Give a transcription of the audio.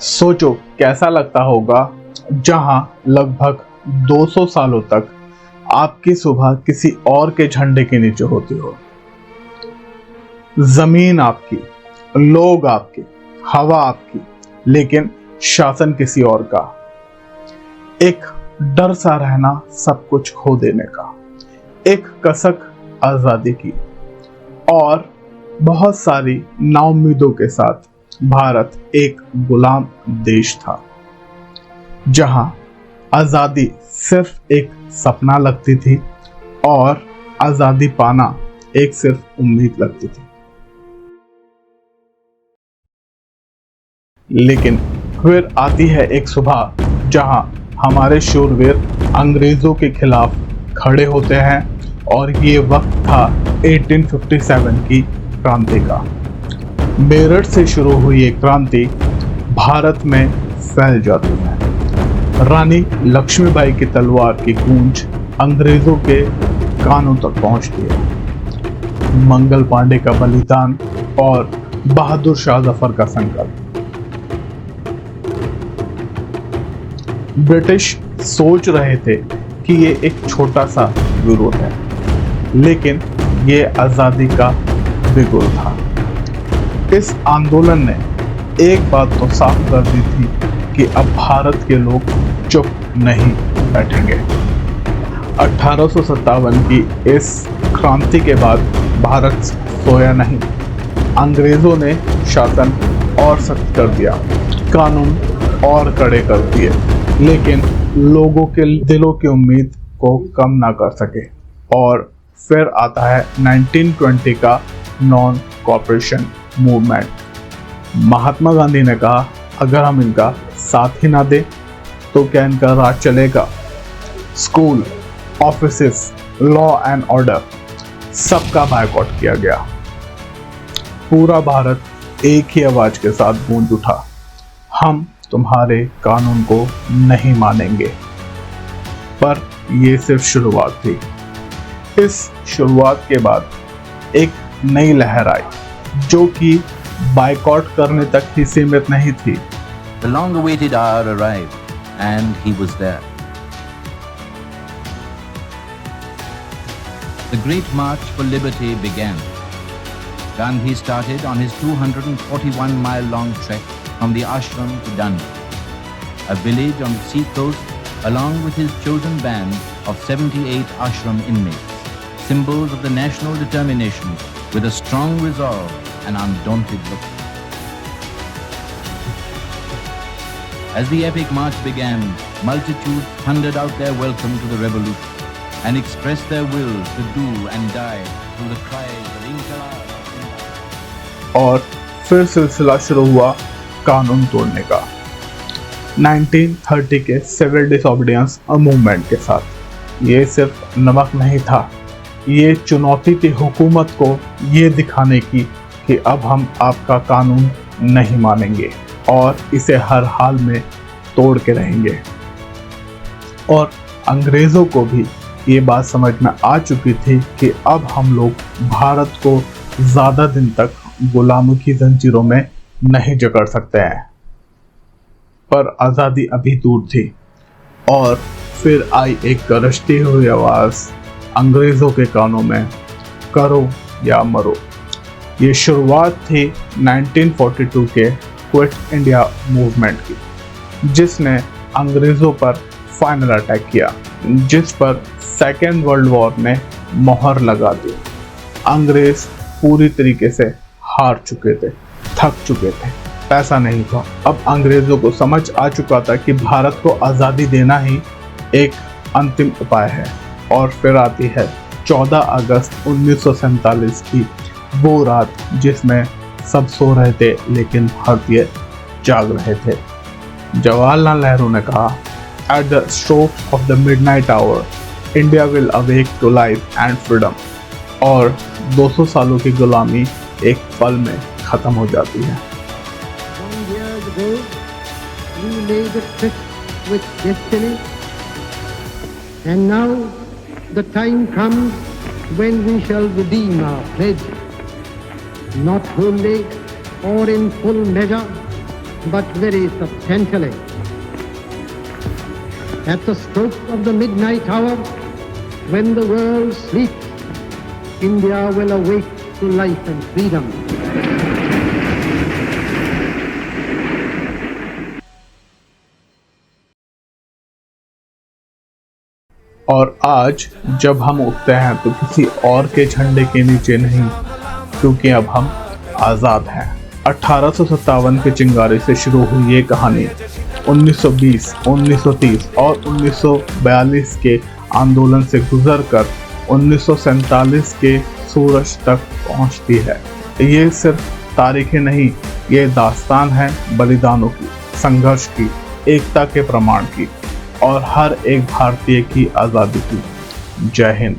सोचो कैसा लगता होगा जहां लगभग 200 सालों तक आपकी सुबह किसी और के झंडे के नीचे होती हो। जमीन आपकी, लोग आपके, हवा आपकी, लेकिन शासन किसी और का। एक डर सा रहना सब कुछ खो देने का, एक कसक आजादी की, और बहुत सारी नाउम्मीदों के साथ भारत एक गुलाम देश था जहां आजादी सिर्फ एक सपना लगती थी और आजादी पाना एक सिर्फ उम्मीद लगती थी। लेकिन फिर आती है एक सुबह जहां हमारे शूरवीर अंग्रेजों के खिलाफ खड़े होते हैं, और ये वक्त था 1857 की क्रांति का। मेरठ से शुरू हुई ये क्रांति भारत में फैल जाती है। रानी लक्ष्मीबाई की तलवार की गूंज अंग्रेजों के कानों तक पहुंचती है। मंगल पांडे का बलिदान और बहादुर शाह जफर का संकल्प। ब्रिटिश सोच रहे थे कि ये एक छोटा सा विरोध है, लेकिन ये आजादी का बिगुल था। इस आंदोलन ने एक बात तो साफ कर दी थी कि अब भारत के लोग चुप नहीं बैठेंगे। 1857 की इस क्रांति के बाद भारत सोया नहीं। अंग्रेजों ने शासन और सख्त कर दिया, कानून और कड़े कर दिए, लेकिन लोगों के दिलों की उम्मीद को कम ना कर सके। और फिर आता है 1920 का non cooperation movement. Mahatma Gandhi ने कहा, अगर हम इनका साथ ही ना दें तो क्या इनका राज चलेगा। School, offices, law and order, सबका बायकॉट किया गया। पूरा भारत एक ही आवाज के साथ गूंज उठा, हम तुम्हारे कानून को नहीं मानेंगे। पर यह सिर्फ शुरुआत थी। इस शुरुआत के बाद एक नई लहर आई, जो कि बायकॉट करने तक ही सीमित नहीं थी। The long-awaited hour arrived, and he was there. The Great March for Liberty began. Gandhi started on his 241-mile-long trek from the ashram to Dandi, a village on the sea-coast, along with his chosen band of 78 ashram inmates, symbols of the national determination with a strong resolve and undaunted look. As the epic march began, multitudes thundered out their welcome to the revolution and expressed their will to do and die through the cries of Inqilab. और फिर सिलसिला शुरू हुआ कानून तोड़ने का। 1930 के civil disobedience movement के साथ ये सिर्फ नमक नहीं था, ये चुनौती थी हुकूमत को ये दिखाने की कि अब हम आपका कानून नहीं मानेंगे और इसे हर हाल में तोड़ के रहेंगे। और अंग्रेज़ों को भी ये बात समझ में आ चुकी थी कि अब हम लोग भारत को ज़्यादा दिन तक गुलामी की जंजीरों में नहीं जकड़ सकते हैं। पर आज़ादी अभी दूर थी। और फिर आई एक गरजती हुई आवाज़ अंग्रेज़ों के कानों में, करो या मरो। ये शुरुआत थी 1942 के क्विट इंडिया मूवमेंट की, जिसने अंग्रेज़ों पर फाइनल अटैक किया, जिस पर सेकेंड वर्ल्ड वॉर ने मोहर लगा दी। अंग्रेज़ पूरी तरीके से हार चुके थे, थक चुके थे, पैसा नहीं था। अब अंग्रेज़ों को समझ आ चुका था कि भारत को आज़ादी देना ही एक अंतिम उपाय है। और फिर आती है 14 अगस्त 1947 की वो रात, जिसमें सब सो रहे थे लेकिन भारतीय जाग रहे थे। जवाहरलाल नेहरू ने कहा, at the stroke of the midnight hour India will awake to life and freedom. और 200 सालों की गुलामी एक पल में खत्म हो जाती है। And now the time comes when we shall redeem our pledge, not wholly or in full measure, but very substantially. At the stroke of the midnight hour, when the world sleeps, India will awake to life and freedom. और आज जब हम उठते हैं तो किसी और के झंडे के नीचे नहीं, क्योंकि अब हम आज़ाद हैं। 1857 के चिंगारी से शुरू हुई ये कहानी 1920, 1930 और 1942 के आंदोलन से गुजरकर 1947 के सूरज तक पहुंचती है। ये सिर्फ तारीखें नहीं, ये दास्तान है बलिदानों की, संघर्ष की, एकता के प्रमाण की और हर एक भारतीय की आज़ादी की। जय हिंद।